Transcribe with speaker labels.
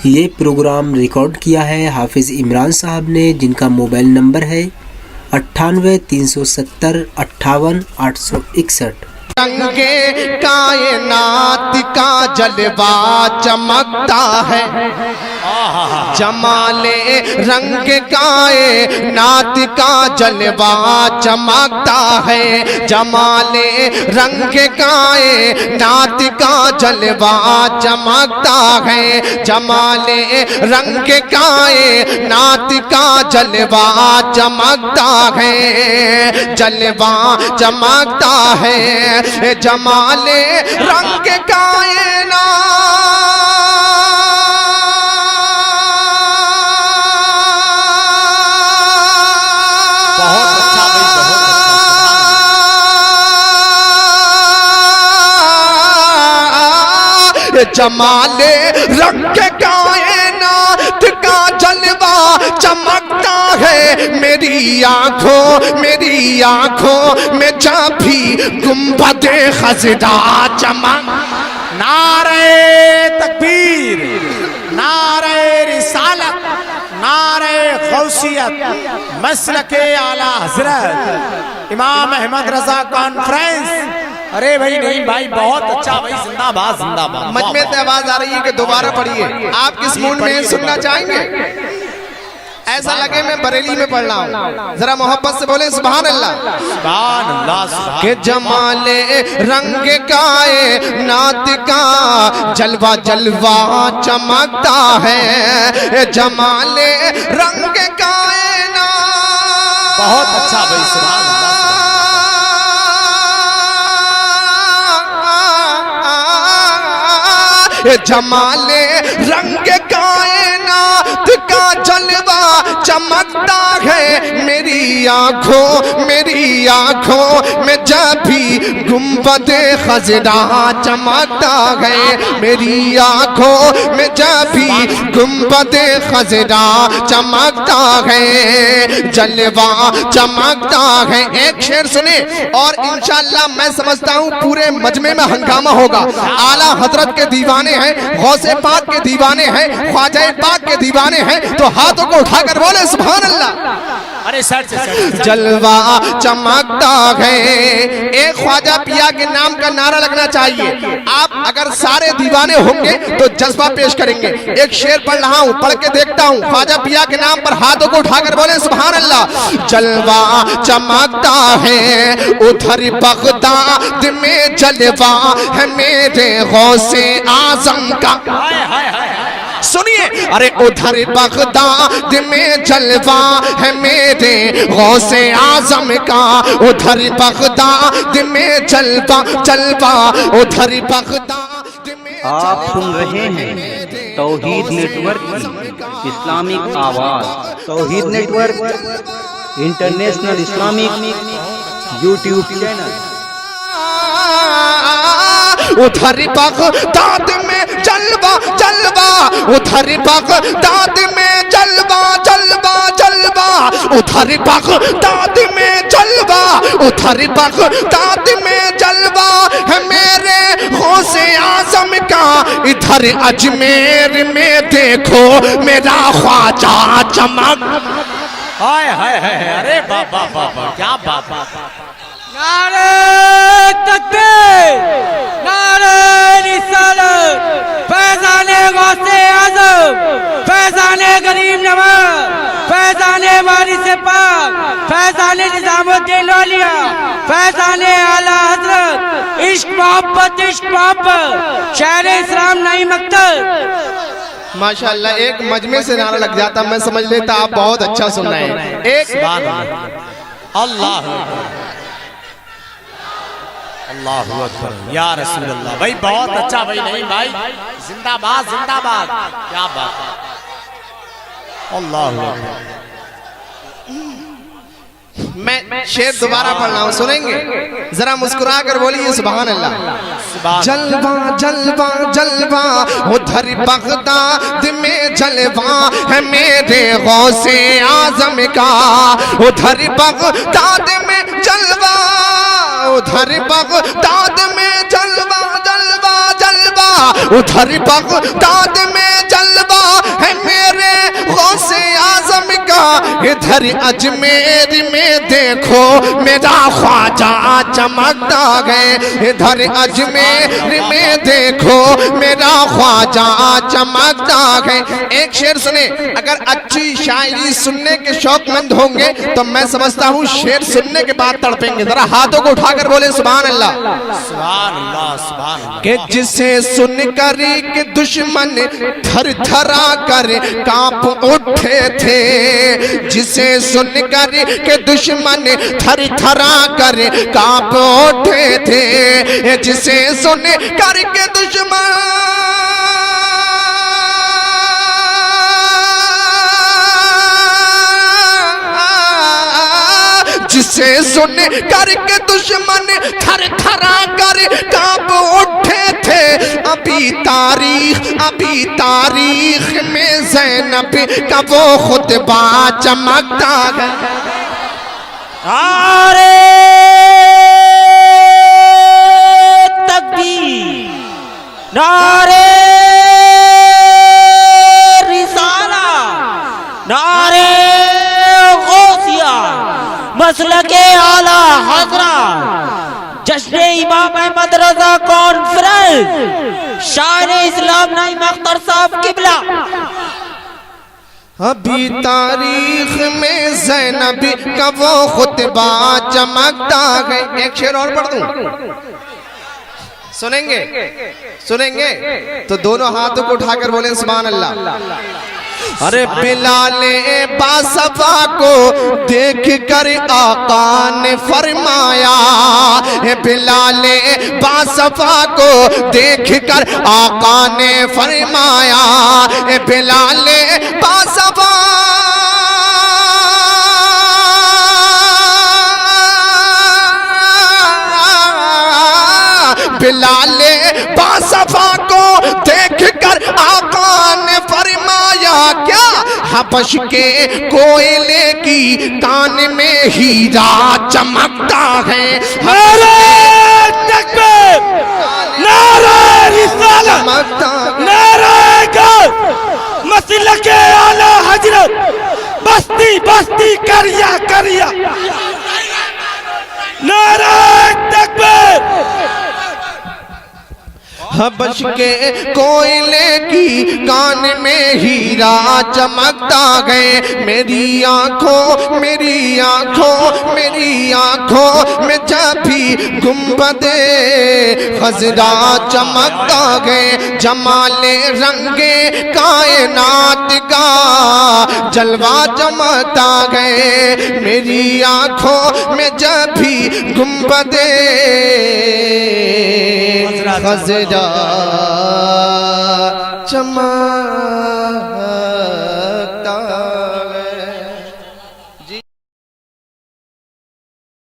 Speaker 1: یہ programme record کیا ہے حافظ عمران صاحب نے، جن کا موبائل نمبر ہے 98 370 58 861۔
Speaker 2: رنگ کائنات کا جلوہ چمکتا ہے، جمال رنگ کائنات کا جلوہ چمکتا ہے، جمال رنگ کائنات کا جلوہ چمکتا ہے، جمال رنگ کائنات کا جلوہ چمکتا ہے، جلوہ چمکتا ہے، جمال رنگ جمال رنگ کائنات کا جلوہ چمکتا ہے، میری آنکھوں میں جب بھی گنبد خضرا چمک۔
Speaker 3: نعرہ تکبیر، نعرہ رسالت، نعرہ غوثیت، مسلک اعلیٰ حضرت امام احمد رضا کانفرنس۔ ارے بھائی نہیں بھائی، بہت اچھا بھائی، زندہ باد زندہ باد۔
Speaker 2: مجمع سے آواز آ رہی ہے کہ دوبارہ پڑھیے، آپ کس موڈ میں سننا چاہیں گے؟ ایسا لگے میں بریلی میں پڑھ رہا ہوں، ذرا محبت سے بولیں سبحان اللہ۔
Speaker 3: سبحان اللہ
Speaker 2: کہ جمال رنگ کائنات کا جلوہ جلوہ چمکتا ہے، جمال رنگ کائنات۔
Speaker 3: بہت اچھا بھائی، سبحان اللہ۔
Speaker 2: جمال رنگ کائنات کا جلوہ چمکتا ہے، میری آنکھوں میں جب بھی گنبد خضرا چمکتا ہے، میری آنکھوں میں جب بھی گنبد خضرا چمکتا ہے، جلوہ چمکتا ہے۔ ایک شعر سنیں اور انشاءاللہ میں سمجھتا ہوں پورے مجمع میں ہنگامہ ہوگا۔ اعلیٰ حضرت کے دیوانے ہیں، غوث پاک کے دیوانے ہیں، خواجہ پاک کے دیوانے ہیں، تو ہاتھوں کو اٹھا کر بولے سبحان اللہ۔
Speaker 3: ارے سر
Speaker 2: جلوہ چمکتا ہے، ایک خواجہ پیا کے نام کا نعرہ لگنا چاہیے۔ آپ اگر سارے دیوانے ہوں گے تو جذبہ پیش کریں گے۔ ایک شعر پڑھ رہا ہوں، پڑھ کے دیکھتا ہوں، خواجہ پیا کے نام پر ہاتھوں کو اٹھا کر بولیں سبحان اللہ۔ جلوہ چمکتا ہے ادھر بغداد میں، جلوہ ہے میرے غوث اعظم کا۔ سنیے، ارے ادھر بغداد میں جلوہ ہے میرے غوث اعظم کا، ادھر بغداد میں جلوہ ادھر بغداد میں۔
Speaker 4: آپ سن رہے ہیں توحید نیٹ ورک کی اسلامک آواز۔ توحید network international Islamic YouTube channel.
Speaker 2: ادھر بغداد میں جلوہ ادھر بغداد میں جلوہ ادھر بغداد میں جلوہ ادھر بغداد میں جلوہ ہے میرے غوث اعظم کا، ادھر اجمیر میں دیکھو میرا خواجہ چمک۔
Speaker 3: ہائے ہائے ہائے، ارے بابا بابا کیا بابا۔
Speaker 5: نعرہ تکبیر، نعرہ رسالت، فیضان غوث اعظم، فیضان غریب نواز، فیضان وارث پاک، فیضان نظام الدین اولیاء، فیضان اعلیٰ حضرت، عشق محبت شہر اسلام نئی مکتب۔
Speaker 2: ماشاءاللہ ایک مجمع سے نعرہ لگ جاتا، میں سمجھ لیتا آپ بہت اچھا سن رہے ہیں۔ ایک
Speaker 3: اللہ اللہ اکبر یا رسول اللہ۔ بھائی بہت اچھا بھائی، نہیں بھائی، زندہ باد زندہ باد، کیا بات ہے۔ اللہ اکبر۔
Speaker 2: میں شعر دوبارہ پڑھ رہا ہوں، سنیں گے؟ ذرا مسکرا کر بولیے سبحان اللہ۔ جلوہ ادھر بغداد میں جلوہ ہے میرے غوث اعظم کا، ادھر بغداد میں جلوہ ادھر بغداد میں جلوہ ادھر بغداد میں جلوہ ہے میرے غوث اعظم کا ادھر اجمیر میں دیکھو میرا خواجہ چمکتا ہے ادھر اجمیر میں دیکھو میرا خواجہ چمکتا ہے ایک شعر سنیں اگر اچھی شاعری سننے کے شوق مند ہوں گے تو میں سمجھتا ہوں شعر سننے کے بعد تڑپیں گے ذرا ہاتھوں کو اٹھا کر بولیں سبحان اللہ
Speaker 3: سبحان اللہ سبحان اللہ
Speaker 2: کہ جسے سن کر کہ دشمن تھر تھرا کر کانپ اٹھے تھے جسے سن کر کہ دشمن تھر تھرا کر کانپ اٹھے تھے جسے سن کر کے دشمن جسے سن کر کے دشمن تھر تھرا کر کانپ اٹھے تھے ابھی تاریخ میں زینب کا وہ خطبہ چمکتا ہے
Speaker 5: نعرہ تکبیر نعرہ رسالہ نعرہ غوثیہ مسلک اعلیٰ حضرت جشن امام احمد رضا کانفرنس شاعر اسلام نعیم اختر صاحب قبلہ
Speaker 2: ابھی تاریخ میں زینب کا وہ خطبہ چمکتا ہے ایک شعر اور پڑھ دوں سنیں گے تو دونوں ہاتھوں کو اٹھا کر بولیں سبحان اللہ ارے بلال باصفا کو دیکھ کر آقا نے فرمایا بلال باصفا کو دیکھ کر آقا نے فرمایا بلال باصفا بلال باصفا کو دیکھ کر آقا نے فرمایا کیا حبش کے کوئلے کی کان میں ہیرا چمکتا ہے
Speaker 5: نعرہ تکبیر نعرہ رسالہ نعرہ غوث مسلک اعلیٰ حضرت بستی کریا نعرہ تکبیر
Speaker 2: حبش کے کوئلے کی کان میں ہیرا چمکتا گئے میری آنکھوں میں جب بھی گنبد خضرا چمکتا گئے جمال رنگ کائنات کا جلوہ چمکتا گئے میری آنکھوں میں جب بھی گنبد خضرا چمکتا